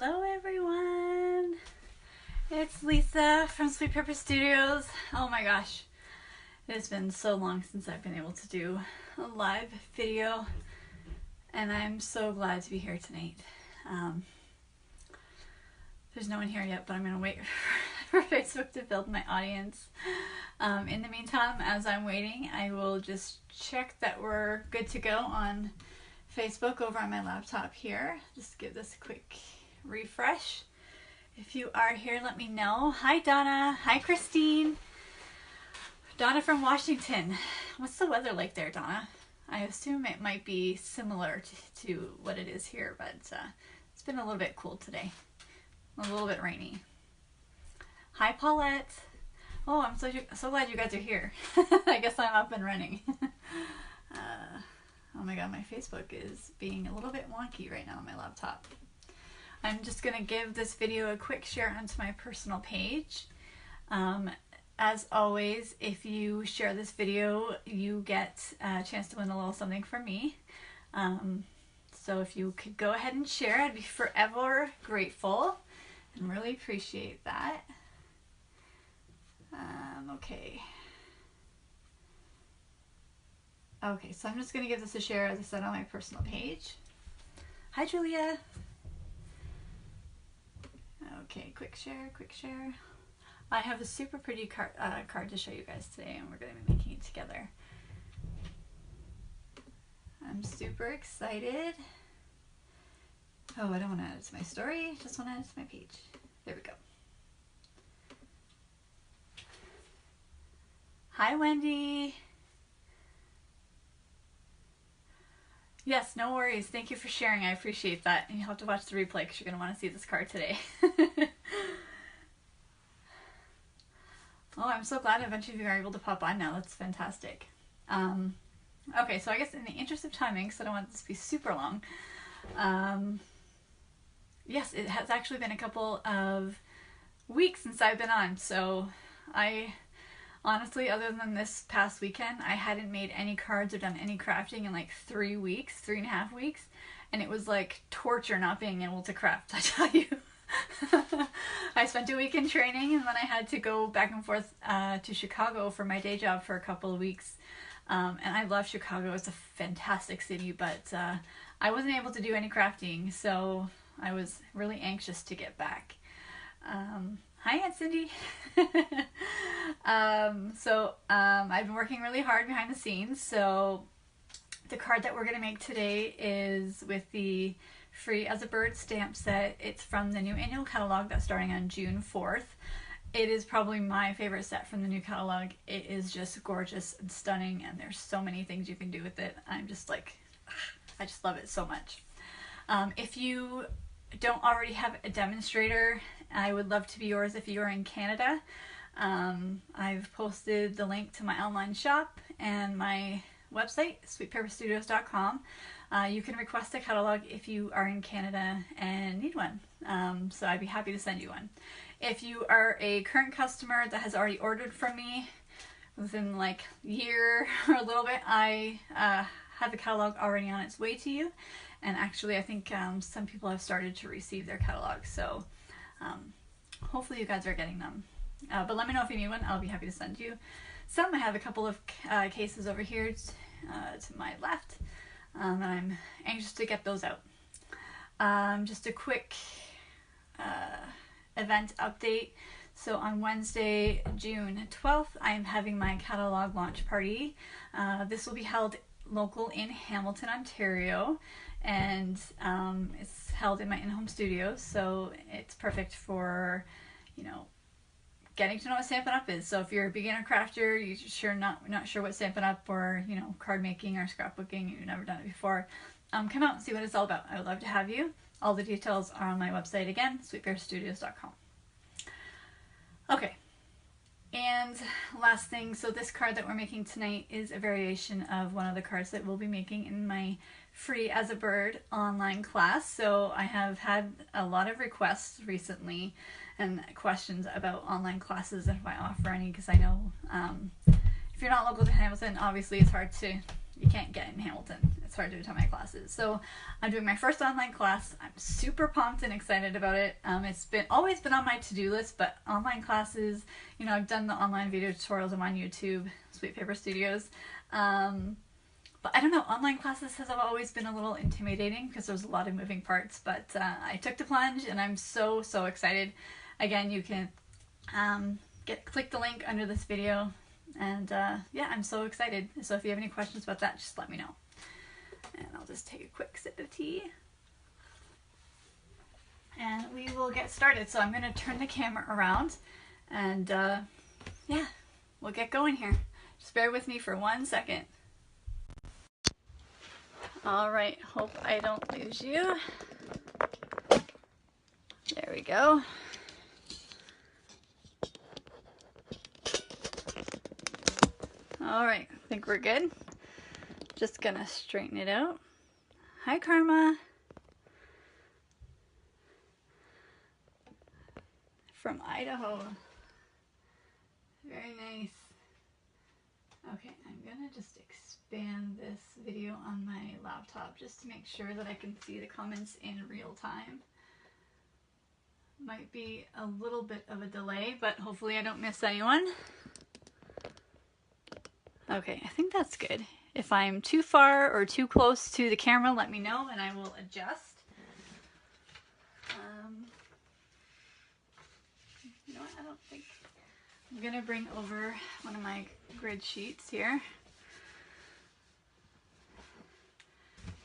Hello everyone, it's Lisa from Sweet Pepper Studios. Oh my gosh, it has been so long since I've been able to do a live video, and I'm so glad to be here tonight. There's no one here yet, but I'm going to wait for Facebook to build my audience. In the meantime, as I'm waiting, I will just check that we're good to go on Facebook over on my laptop here. Just give this a quick refresh. If you are here, let me know. Hi Donna. Hi Christine. Donna from Washington. What's the weather like there, Donna? I assume it might be similar to what it is here, but it's been a little bit cool today. A little bit rainy. Hi Paulette. Oh, I'm so glad you guys are here. I guess I'm up and running. Oh my god, my Facebook is being a little bit wonky right now on my laptop. I'm just going to give this video a quick share onto my personal page. As always, if you share this video, you get a chance to win a little something from me. So if you could go ahead and share, I'd be forever grateful and really appreciate that. Okay, so I'm just going to give this a share, as I said, on my personal page. Hi, Julia. Okay, quick share, quick share. I have a super pretty card to show you guys today, and we're going to be making it together. I'm super excited. Oh, I don't want to add it to my story, just want to add it to my page. There we go. Hi, Wendy. Yes, no worries. Thank you for sharing. I appreciate that. And you'll have to watch the replay because you're going to want to see this card today. Oh, I'm so glad a bunch of you are able to pop on now. That's fantastic. Okay, so I guess in the interest of timing, because I don't want this to be super long, yes, it has actually been a couple of weeks since I've been on. So honestly, other than this past weekend, I hadn't made any cards or done any crafting in like 3 weeks, 3.5 weeks, and it was like torture not being able to craft, I tell you. I spent a week in training, and then I had to go back and forth to Chicago for my day job for a couple of weeks, and I love Chicago. It's a fantastic city, but I wasn't able to do any crafting, so I was really anxious to get back. Hi, Aunt Cindy. I've been working really hard behind the scenes. So the card that we're going to make today is with the Free as a Bird stamp set. It's from the new annual catalog that's starting on June 4th. It is probably my favorite set from the new catalog. It is just gorgeous and stunning, and there's so many things you can do with it. I'm just like, I just love it so much. If you don't already have a demonstrator, I would love to be yours if you are in Canada. I've posted the link to my online shop and my website, sweetpepperstudios.com. You can request a catalog if you are in Canada and need one. So I'd be happy to send you one. If you are a current customer that has already ordered from me within like a year or a little bit, I have a catalog already on its way to you. And actually, I think some people have started to receive their catalogs, so hopefully you guys are getting them. But let me know if you need one. I'll be happy to send you some. I have a couple of cases over here to my left, and I'm anxious to get those out. Just a quick event update. So on Wednesday, June 12th, I am having my catalog launch party. This will be held local in Hamilton, Ontario. And it's held in my in-home studio, so it's perfect for, you know, getting to know what Stampin' Up is. So if you're a beginner crafter, you're not sure what Stampin' Up or, you know, card making or scrapbooking, you've never done it before, come out and see what it's all about. I would love to have you. All the details are on my website again, sweetpepperstudios.com. Okay. And last thing, so this card that we're making tonight is a variation of one of the cards that we'll be making in my Free as a Bird online class. So I have had a lot of requests recently and questions about online classes and if I offer any, because I know if you're not local to Hamilton, obviously it's hard to, you can't get in Hamilton. it's hard to attend my classes. So I'm doing my first online class. I'm super pumped and excited about it. It's always been on my to-do list, but online classes, you know, I've done the online video tutorials. I'm on YouTube, Sweet Paper Studios. But I don't know, online classes have always been a little intimidating because there's a lot of moving parts, but I took the plunge and I'm so excited. Again, you can click the link under this video, and yeah, I'm so excited. So if you have any questions about that, just let me know. And I'll just take a quick sip of tea. And we will get started. So I'm going to turn the camera around and yeah, we'll get going here. Just bear with me for 1 second. Alright, hope I don't lose you. There we go. Alright, I think we're good. Just gonna straighten it out. Hi, Karma. From Idaho. Very nice. Okay, I'm gonna just expand this video on my laptop just to make sure that I can see the comments in real time. Might be a little bit of a delay, but hopefully I don't miss anyone. Okay, I think that's good. If I'm too far or too close to the camera, let me know and I will adjust. You know what, I don't think... I'm gonna bring over one of my grid sheets here.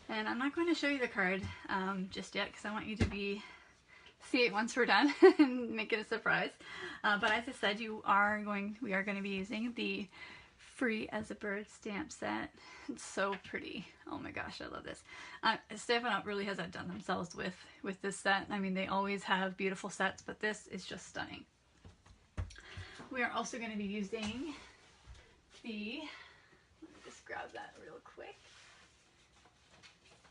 And I'm not going to show you the card just yet because I want you to see it once we're done and make it a surprise. But as I said, we are going to be using the Free as a Bird stamp set. It's so pretty. Oh my gosh, I love this. Stampin' Up really has outdone themselves with this set. I mean, they always have beautiful sets, but this is just stunning. We are also going to be using let me just grab that real quick.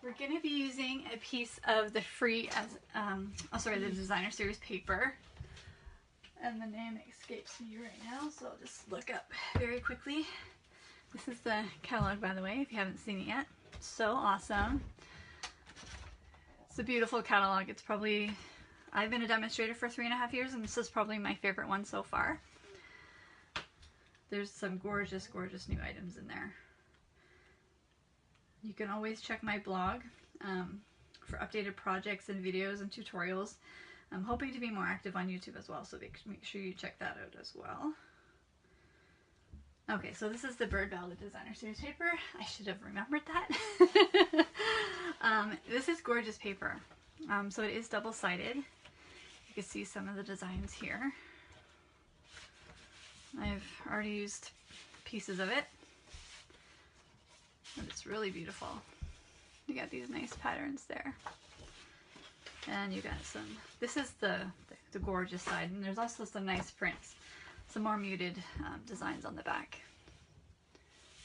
We're going to be using a piece of the Free as, the Designer Series paper. And the name escapes me right now, so I'll just look up very quickly. This is the catalog, by the way, if you haven't seen it yet. So awesome. It's a beautiful catalog. It's probably, I've been a demonstrator for 3.5 years, and this is probably my favorite one so far. There's some gorgeous, gorgeous new items in there. You can always check my blog for updated projects and videos and tutorials. I'm hoping to be more active on YouTube as well, so make sure you check that out as well. Okay, so this is the Bird Ballad Designer Series paper. I should have remembered that. This is gorgeous paper. So it is double-sided. You can see some of the designs here. I've already used pieces of it, but it's really beautiful. You got these nice patterns there. And you got some, this is the gorgeous side, and there's also some nice prints, some more muted designs on the back.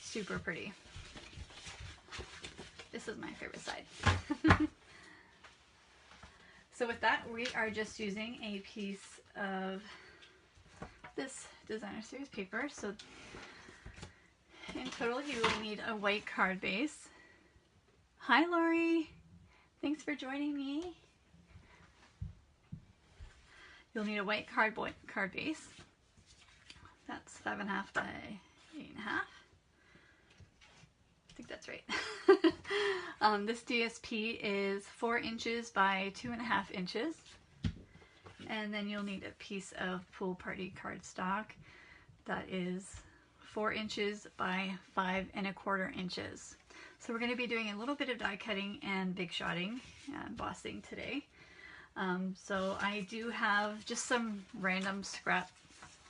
Super pretty. This is my favorite side. So with that, we are just using a piece of this Designer Series paper. So in total, you will need a white card base. Hi, Lori. Thanks for joining me. You'll need a white card base. That's 5.5 by 8.5. I think that's right. This DSP is 4 inches by 2.5 inches. And then you'll need a piece of Pool Party cardstock that is 4 inches by 5.25 inches. So we're going to be doing a little bit of die cutting and big shotting and embossing today. So I do have just some random scrap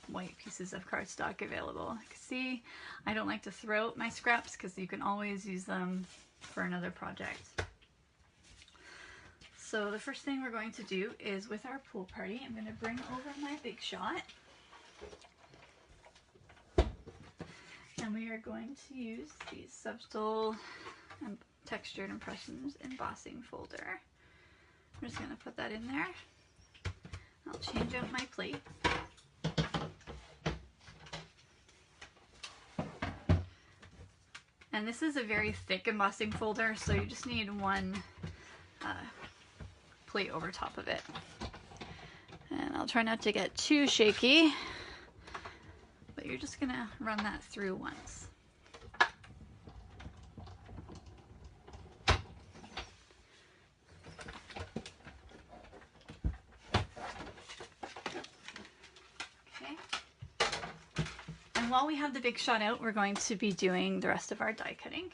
white pieces of cardstock available. You can see I don't like to throw out my scraps because you can always use them for another project. So the first thing we're going to do is with our Pool Party, I'm going to bring over my Big Shot. And we are going to use the Subtle Textured Impressions Embossing folder. I'm just going to put that in there. I'll change out my plate. And this is a very thick embossing folder, so you just need one plate over top of it. And I'll try not to get too shaky, but you're just gonna run that through once. Okay. And while we have the big shot out, we're going to be doing the rest of our die cutting.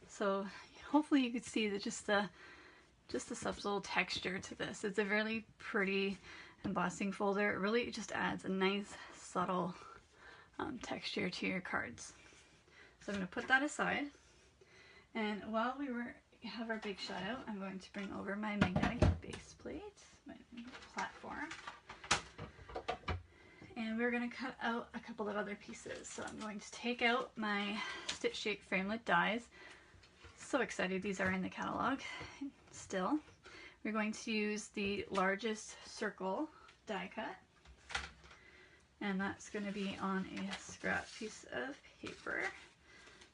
So hopefully you could see that just the subtle texture to this. It's a really pretty embossing folder. It really just adds a nice subtle texture to your cards. So I'm going to put that aside, and while we have our big shot out, I'm going to bring over my magnetic base plate, my platform, and we're going to cut out a couple of other pieces. So I'm going to take out my stitch shaped framelit dies. So excited these are in the catalog still. We're going to use the largest circle die cut, and that's going to be on a scrap piece of paper.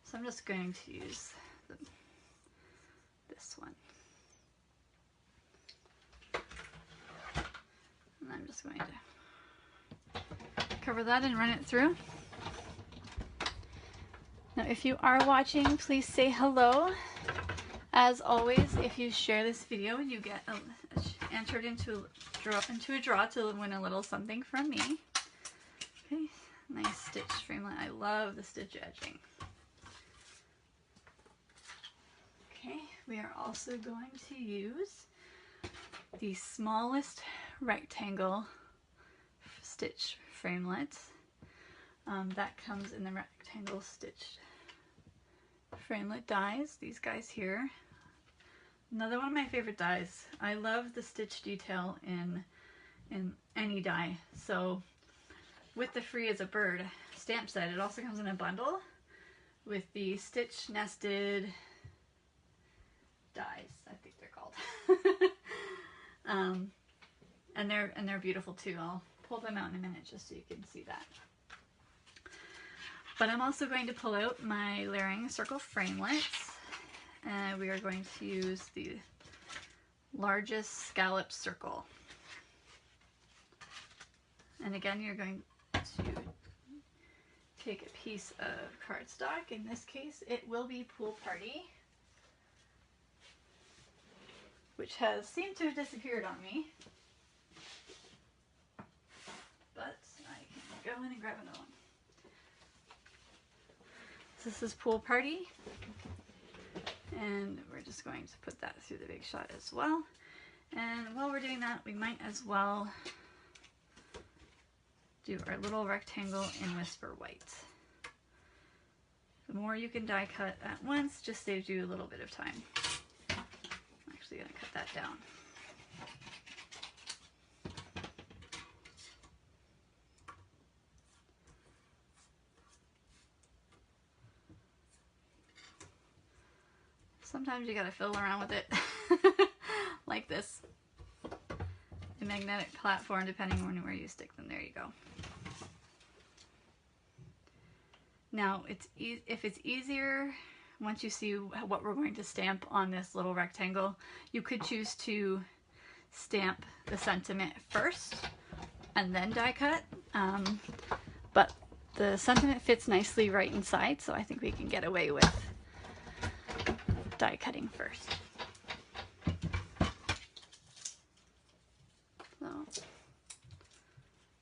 So I'm just going to use this one. And I'm just going to cover that and run it through. Now if you are watching, please say hello. As always, if you share this video, you get entered into a draw to win a little something from me. Okay, nice stitch framelit. I love the stitch edging. Okay, we are also going to use the smallest rectangle stitch framelit that comes in the rectangle stitched framelit dies, these guys here. Another one of my favorite dies. I love the stitch detail in any die. So with the Free as a Bird stamp set, it also comes in a bundle with the stitch nested dies, I think they're called. And they're beautiful too. I'll pull them out in a minute just so you can see that. But I'm also going to pull out my layering circle framelits, and we are going to use the largest scallop circle. And again, you're going to take a piece of cardstock. In this case, it will be Pool Party, which has seemed to have disappeared on me. But I can go in and grab another one. This is Pool Party, and we're just going to put that through the big shot as well. And while we're doing that, we might as well do our little rectangle in Whisper White. The more you can die cut at once just saves you a little bit of time. I'm actually going to cut that down. Sometimes you gotta fiddle around with it like this. The magnetic platform, depending on where you stick them. There you go. Now, if it's easier, once you see what we're going to stamp on this little rectangle, you could choose to stamp the sentiment first and then die cut. But the sentiment fits nicely right inside, so I think we can get away with die cutting first. So,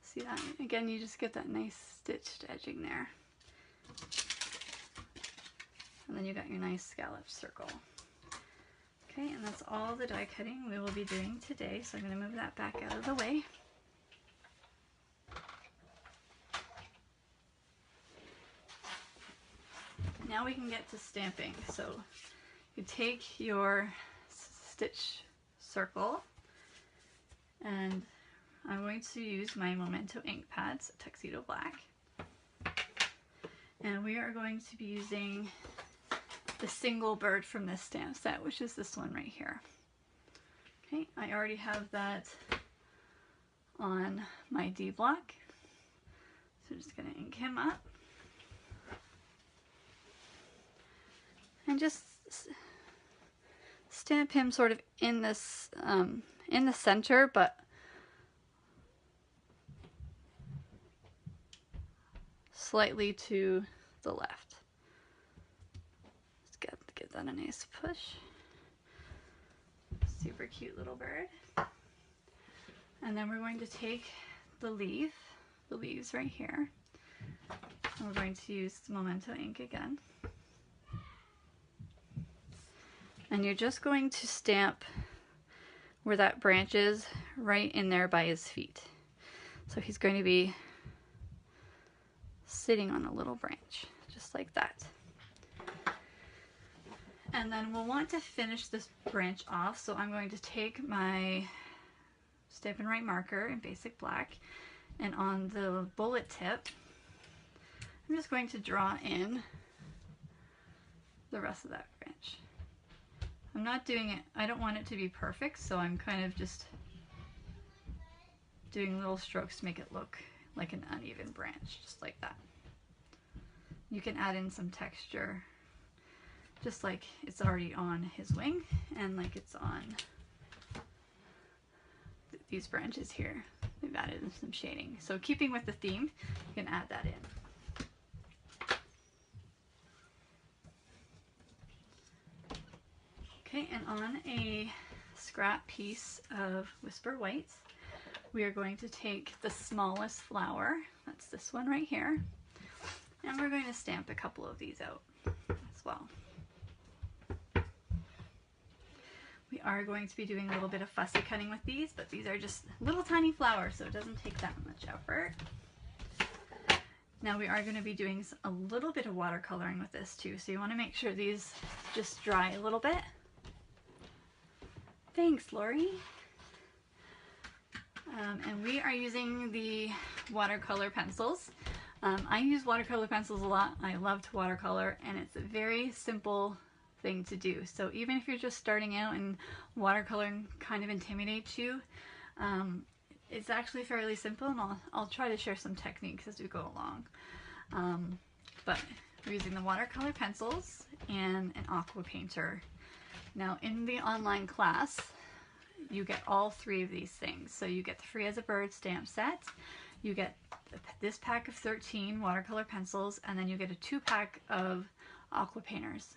see that? Again, you just get that nice stitched edging there. And then you got your nice scallop circle. Okay, and that's all the die cutting we will be doing today, so I'm going to move that back out of the way. Now we can get to stamping. So you take your stitch circle, and I'm going to use my Memento ink pads, Tuxedo Black, and we are going to be using the single bird from this stamp set, which is this one right here. Okay, I already have that on my D block, so I'm just going to ink him up. and just stamp him sort of in this in the center, but slightly to the left. Let's give that a nice push. Super cute little bird. And then we're going to take the leaves right here, and we're going to use Memento ink again. And you're just going to stamp where that branch is, right in there by his feet. So he's going to be sitting on a little branch, just like that. And then we'll want to finish this branch off, so I'm going to take my Stampin' Write marker in basic black, and on the bullet tip, I'm just going to draw in the rest of that branch. I'm not doing it, I don't want it to be perfect, so I'm kind of just doing little strokes to make it look like an uneven branch, just like that. You can add in some texture, just like it's already on his wing and like it's on these branches here. We've added some shading. So keeping with the theme, you can add that in. Okay, and on a scrap piece of Whisper White, we are going to take the smallest flower, that's this one right here, and we're going to stamp a couple of these out as well. We are going to be doing a little bit of fussy cutting with these, but these are just little tiny flowers, so it doesn't take that much effort. Now we are going to be doing a little bit of watercoloring with this too, so you want to make sure these just dry a little bit. Thanks, Lori. And we are using the watercolor pencils. I use watercolor pencils a lot. I love to watercolor, and it's a very simple thing to do. So even if you're just starting out and watercoloring kind of intimidates you, it's actually fairly simple, and I'll try to share some techniques as we go along. But we're using the watercolor pencils and an aqua painter. Now in the online class, you get all three of these things. So you get the Free as a Bird stamp set, you get this pack of 13 watercolor pencils, and then you get a 2-pack of aqua painters.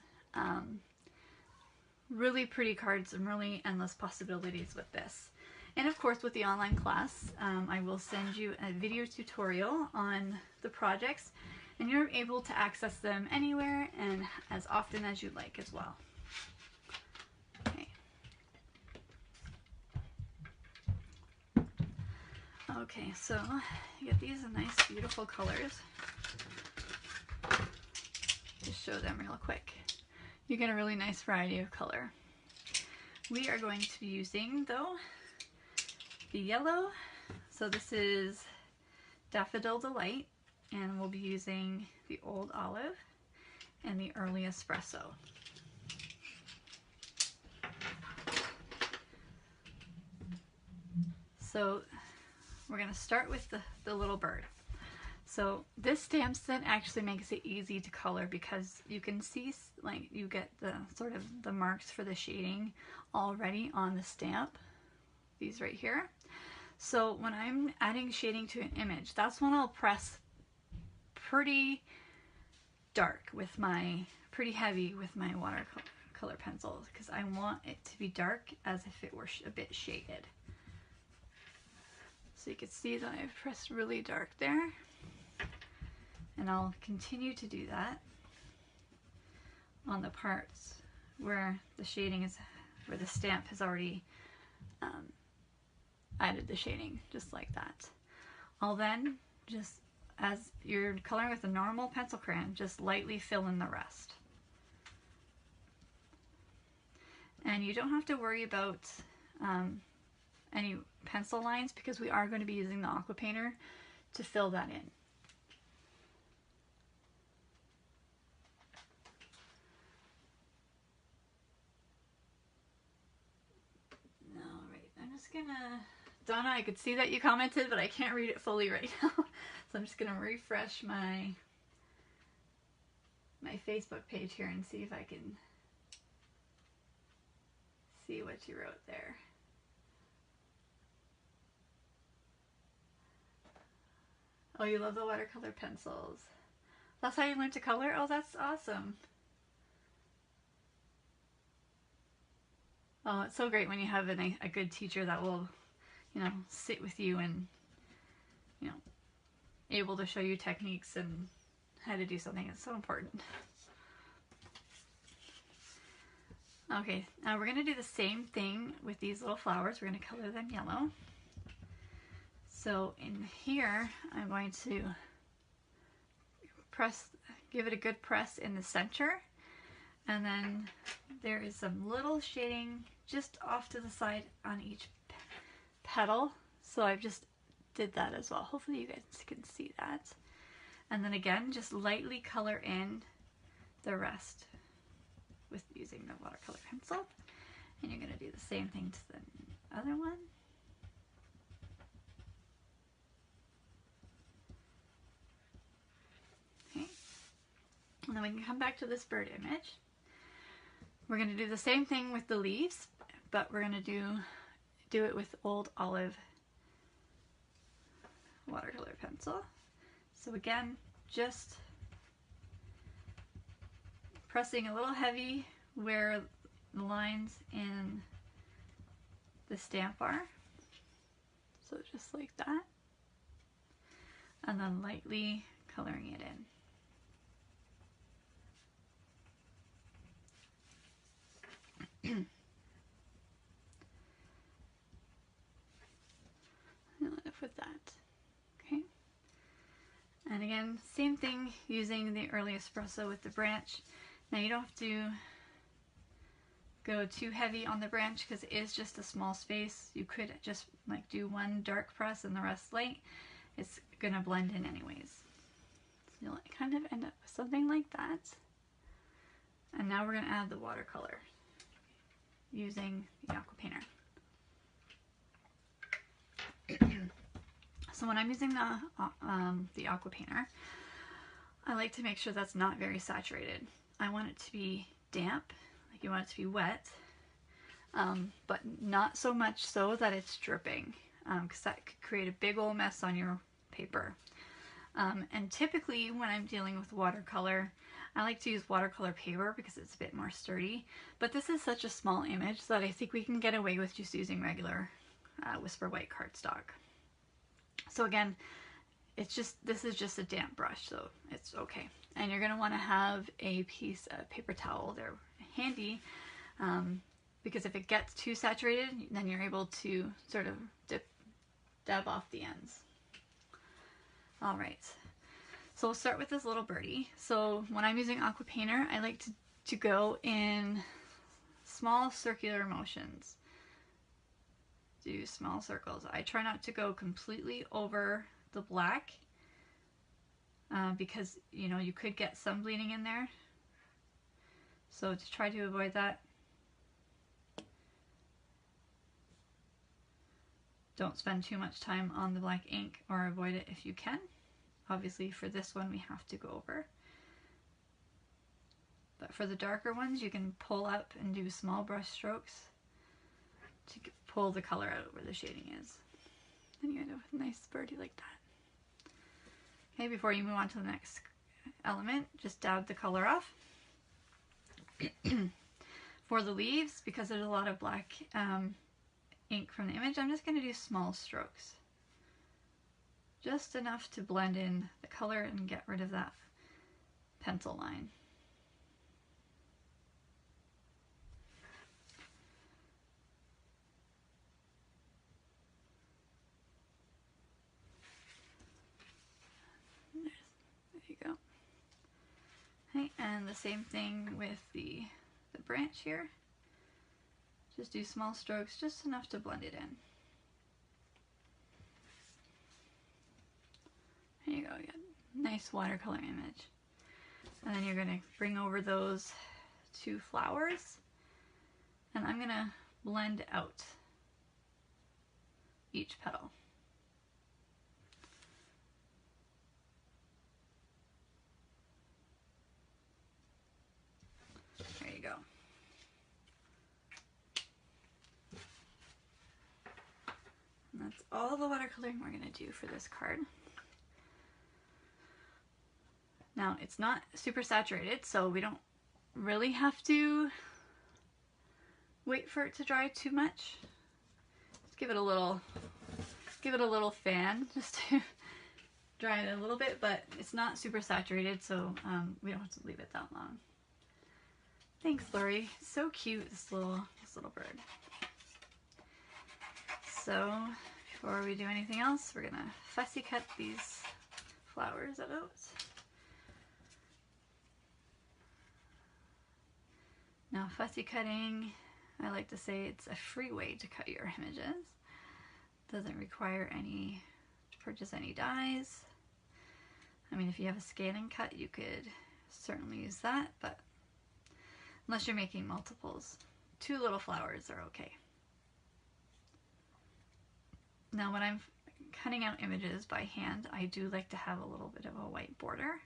Really pretty cards and really endless possibilities with this. And of course with the online class, I will send you a video tutorial on the projects, and you're able to access them anywhere and as often as you like as well. Okay. Okay, so you get these nice beautiful colors. Just show them real quick. You get a really nice variety of color. We are going to be using, though, the yellow. So this is Daffodil Delight, and we'll be using the Old Olive and the Early Espresso. So we're going to start with the little bird. So this stamp set actually makes it easy to color because you can see, like, you get the sort of the marks for the shading already on the stamp, these right here. So when I'm adding shading to an image, that's when I'll press pretty dark with my, pretty heavy with my watercolor pencils, because I want it to be dark as if it were a bit shaded. So you can see that I've pressed really dark there. And I'll continue to do that on the parts where the shading is, where the stamp has already added the shading, just like that. I'll then, just as you're coloring with a normal pencil crayon, just lightly fill in the rest. And you don't have to worry about any pencil lines, because we are going to be using the aqua painter to fill that in. Gonna, Donna, I could see that you commented, but I can't read it fully right now. So I'm just gonna refresh my my Facebook page here and see if I can see what you wrote there. Oh, you love the watercolor pencils. That's how you learn to color? Oh, that's awesome. Oh, it's so great when you have a good teacher that will, you know, sit with you and, you know, able to show you techniques and how to do something. It's so important. Okay, now we're going to do the same thing with these little flowers. We're going to color them yellow. So in here, I'm going to give it a good press in the center. And then there is some little shading just off to the side on each petal. So I've just did that as well. Hopefully you guys can see that. And then again, just lightly color in the rest with using the watercolor pencil. And you're going to do the same thing to the other one. Okay. And then we can come back to this bird image. We're going to do the same thing with the leaves, but we're going to do it with Old Olive watercolor pencil. So again, just pressing a little heavy where the lines in the stamp are. So just like that. And then lightly coloring it in. Enough with that. Okay. And again, same thing using the early espresso with the branch. Now you don't have to go too heavy on the branch because it is just a small space. You could just like do one dark press and the rest light. It's gonna blend in anyways. So you'll kind of end up with something like that. And now we're gonna add the watercolor using the aqua painter. So when I'm using the aqua painter, I like to make sure that's not very saturated. I want it to be damp, like you want it to be wet, but not so much so that it's dripping, because that could create a big old mess on your paper. And typically when I'm dealing with watercolor, I like to use watercolor paper because it's a bit more sturdy, but this is such a small image that I think we can get away with just using regular Whisper White cardstock. So again, this is just a damp brush, so it's okay. And you're going to want to have a piece of paper towel there handy, because if it gets too saturated, then you're able to sort of dab off the ends. All right. So we'll start with this little birdie. So when I'm using aqua painter, I like to go in small circular motions. Do small circles. I try not to go completely over the black because you know you could get some bleeding in there. So to try to avoid that, don't spend too much time on the black ink, or avoid it if you can. Obviously for this one we have to go over. But for the darker ones you can pull up and do small brush strokes to pull the color out where the shading is. And you end up with a nice birdie like that. Okay, before you move on to the next element, just dab the color off. For the leaves, because there's a lot of black ink from the image, I'm just going to do small strokes. Just enough to blend in the color and get rid of that pencil line. There you go. Okay, and the same thing with the branch here. Just do small strokes, just enough to blend it in. There you go, you got a nice watercolor image. And then you're going to bring over those two flowers, and I'm going to blend out each petal. And that's all the watercoloring we're going to do for this card. Now, it's not super saturated, so we don't really have to wait for it to dry too much. Just give it a little fan just to dry it a little bit, but it's not super saturated, so we don't have to leave it that long. Thanks, Lori. So cute, this little bird. So before we do anything else, we're gonna fussy cut these flowers out. Now, fussy cutting, I like to say it's a free way to cut your images. Doesn't require to purchase any dies. I mean, if you have a scaling cut, you could certainly use that, but unless you're making multiples, 2 little flowers are okay. Now, when I'm cutting out images by hand, I do like to have a little bit of a white border.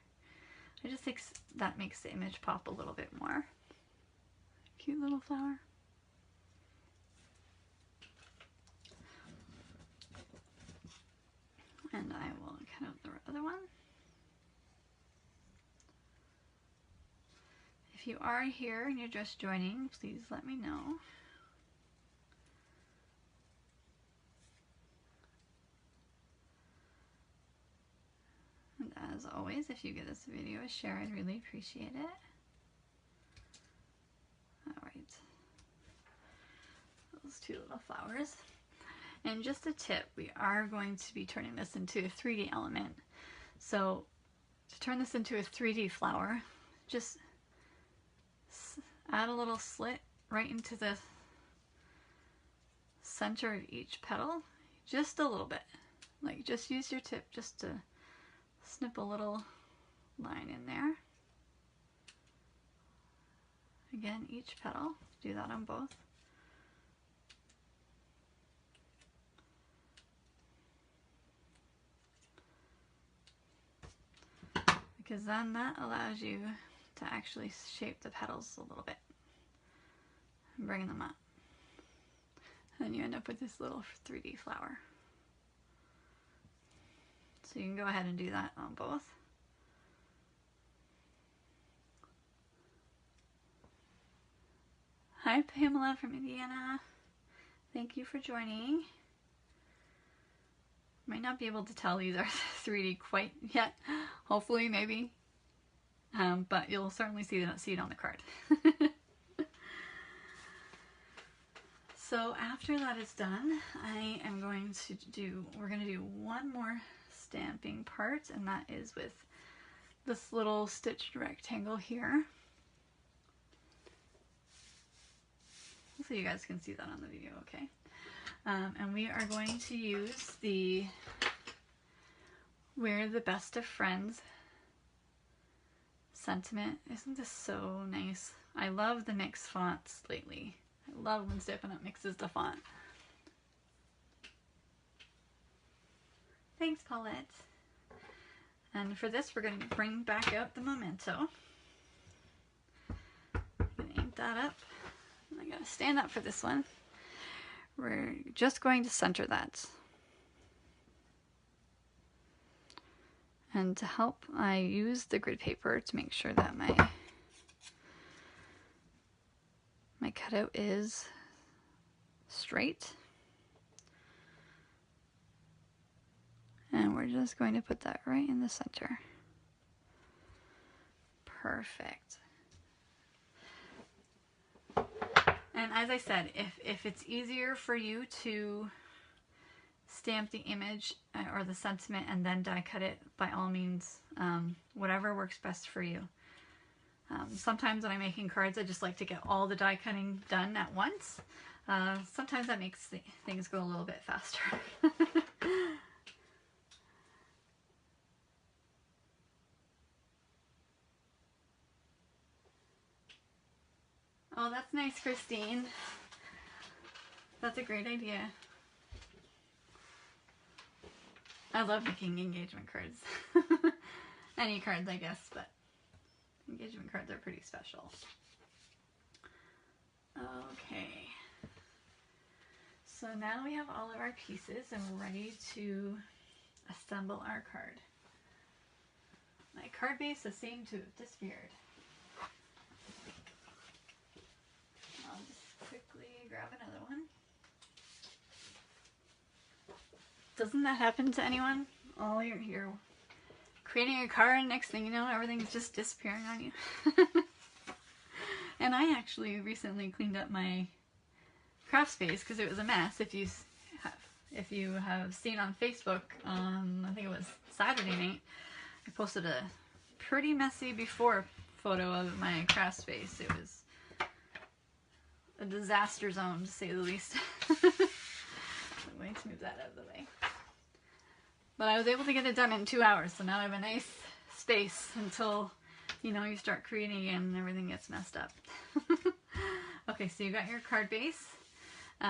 I just think that makes the image pop a little bit more. Cute little flower. And I will cut out the other one. If you are here and you're just joining, please let me know. And as always, if you give this video a share, I'd really appreciate it. Alright, those 2 little flowers. And just a tip, we are going to be turning this into a 3D element. So to turn this into a 3D flower, just add a little slit right into the center of each petal, just a little bit. Like, just use your tip just to snip a little line in there. Again, each petal, do that on both. Because then that allows you to actually shape the petals a little bit and bring them up. And then you end up with this little 3D flower. So you can go ahead and do that on both. Hi, Pamela from Indiana. Thank you for joining. Might not be able to tell these are 3D quite yet. Hopefully, maybe. But you'll certainly see it on the card. So after that is done, we're going to do one more stamping part, and that is with this little stitched rectangle here. Hopefully you guys can see that on the video, okay? And we are going to use the We're the Best of Friends sentiment. Isn't this so nice? I love the mixed fonts lately. I love when Stampin' Up mixes the font. Thanks, Paulette. And for this, we're going to bring back out the memento. I'm going to ink that up. And I got to stand up for this one. We're just going to center that. And to help, I use the grid paper to make sure that my cutout is straight. And we're just going to put that right in the center. Perfect. And as I said, if it's easier for you to stamp the image or the sentiment and then die cut it, by all means, whatever works best for you. Sometimes when I'm making cards, I just like to get all the die cutting done at once. Sometimes that makes things go a little bit faster. Oh, that's nice, Christine. That's a great idea. I love making engagement cards. Any cards, I guess, but engagement cards are pretty special. Okay. So now we have all of our pieces and we're ready to assemble our card. My card base seemed to have disappeared. I'll just quickly grab another one. Doesn't that happen to anyone? Oh, you're here creating a card, next thing you know, everything's just disappearing on you. And I actually recently cleaned up my craft space because it was a mess. If you have seen on Facebook, I think it was Saturday night, I posted a pretty messy before photo of my craft space. It was a disaster zone, to say the least. I'm going to move that out of the way. But I was able to get it done in 2 hours, so now I have a nice space until, you know, you start creating again and everything gets messed up. Okay, so you got your card base.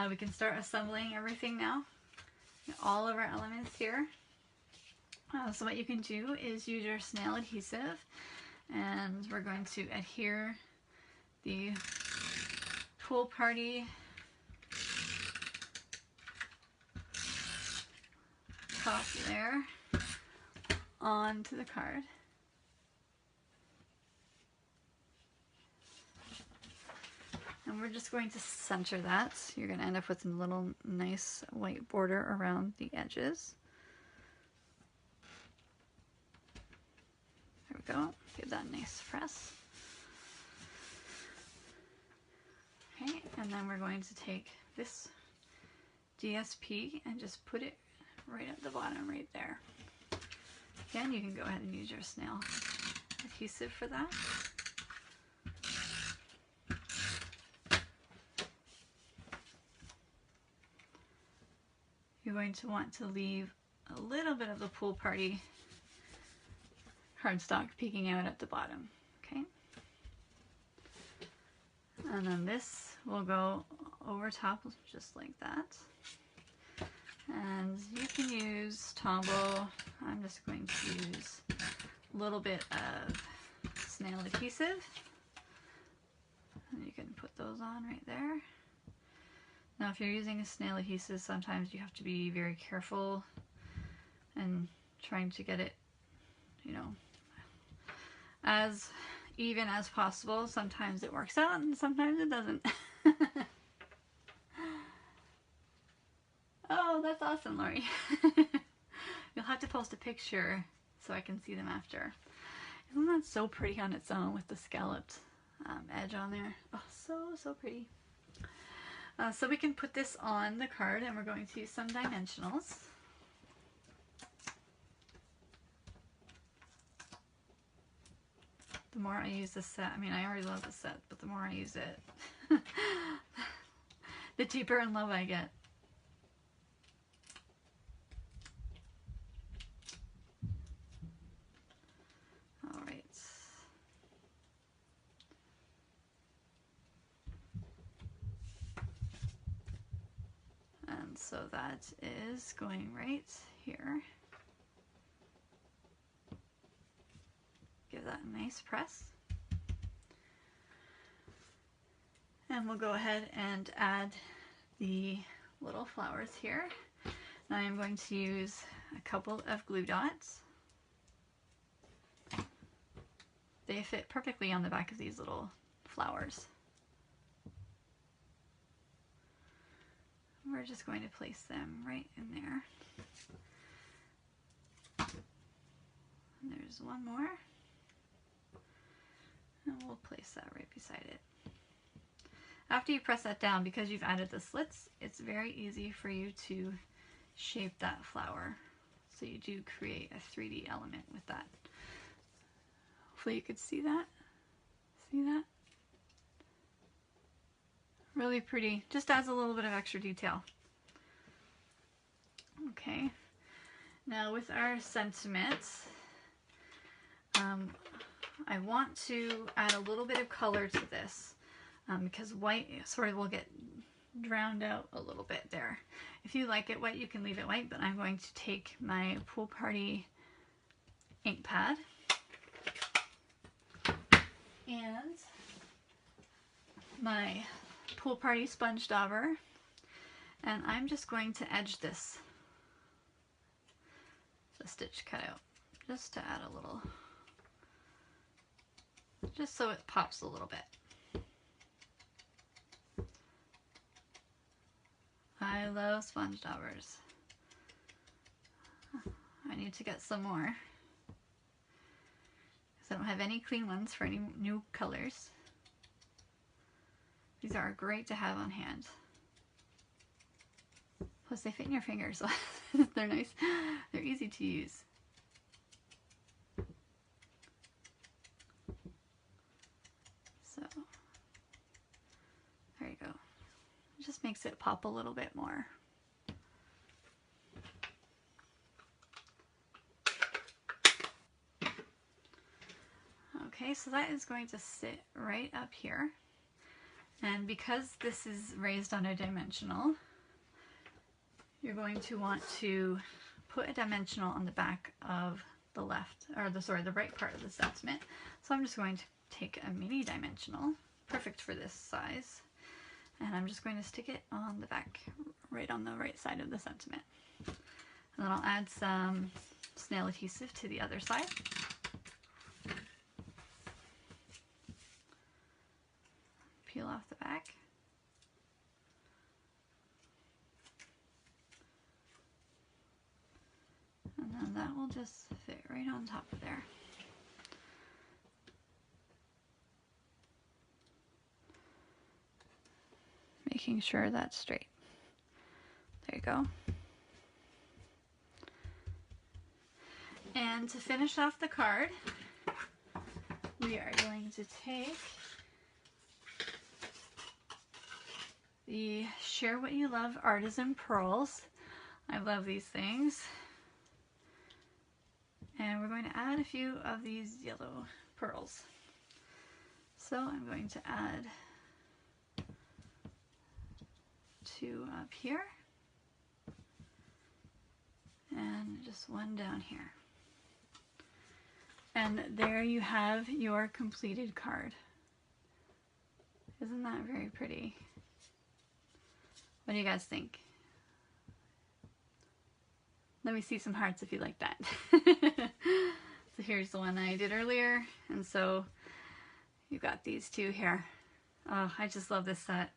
We can start assembling everything now. All of our elements here. So what you can do is use your snail adhesive, and we're going to adhere the Pool Party top there onto the card. And we're just going to center that. You're going to end up with a little nice white border around the edges. There we go. Give that a nice press. Okay, and then we're going to take this DSP and just put it right at the bottom right there. Again, you can go ahead and use your snail adhesive for that. You're going to want to leave a little bit of the Pool Party cardstock peeking out at the bottom, okay? And then this will go over top just like that. And you can use Tombow. I'm just going to use a little bit of snail adhesive. And you can put those on right there. Now if you're using a snail adhesive, sometimes you have to be very careful and trying to get it, you know, as even as possible. Sometimes it works out and sometimes it doesn't. Oh, that's awesome, Lori. You'll have to post a picture so I can see them after. Isn't that so pretty on its own with the scalloped edge on there? Oh, so pretty. So we can put this on the card, and we're going to use some dimensionals. The more I use this set, I mean, I already love the set, but the more I use it, the deeper in love I get. All right. And so that is going right here. Give that a nice press. And we'll go ahead and add the little flowers here. Now I'm going to use a couple of glue dots. They fit perfectly on the back of these little flowers. We're just going to place them right in there. And there's one more. And we'll place that right beside it. After you press that down, because you've added the slits, it's very easy for you to shape that flower. So you do create a 3D element with that. Hopefully you could see that. See that? Really pretty. Just adds a little bit of extra detail. Okay. Now with our sentiments, I want to add a little bit of color to this because white sort of will get drowned out a little bit there. If you like it white, you can leave it white, but I'm going to take my Pool Party ink pad and my Pool Party sponge dauber, And I'm just going to edge this, the stitch cut out, just to add a little, just so it pops a little bit. I love sponge daubers. I need to get some more, because I don't have any clean ones for any new colors. These are great to have on hand. Plus they fit in your fingers, so they're nice. They're easy to use. So, there you go. It just makes it pop a little bit more. Okay, so that is going to sit right up here. And because this is raised on a dimensional, you're going to want to put a dimensional on the back of the left, or the right part of the sentiment. So I'm just going to take a mini dimensional, perfect for this size, and I'm just going to stick it on the back, right on the right side of the sentiment. And then I'll add some snail adhesive to the other side. Peel off the back. And then that will just fit right on top of there. Making sure that's straight. There you go. And to finish off the card, we are going to take the Share What You Love Artisan Pearls. I love these things. And we're going to add a few of these yellow pearls. So I'm going to add 2 up here and just 1 down here. And there you have your completed card. Isn't that very pretty? What do you guys think? Let me see some hearts if you like that. So here's the one I did earlier, and so you got these 2 here. Oh, I just love this set.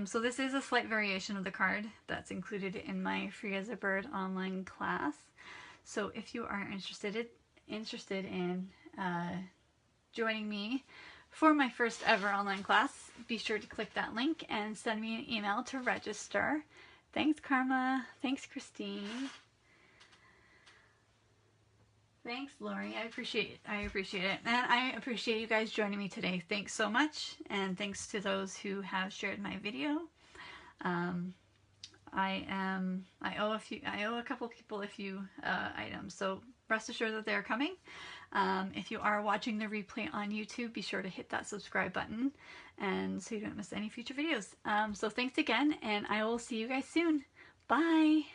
So this is a slight variation of the card that's included in my Free as a Bird online class. So if you are interested in joining me for my first ever online class, be sure to click that link and send me an email to register. Thanks, Karma. Thanks, Christine. Thanks, Lori. I appreciate it. And I appreciate you guys joining me today. Thanks so much. And thanks to those who have shared my video. I owe a couple people a few items, so rest assured that they're coming. If you are watching the replay on YouTube, be sure to hit that subscribe button, and so you don't miss any future videos. So thanks again, and I will see you guys soon. Bye!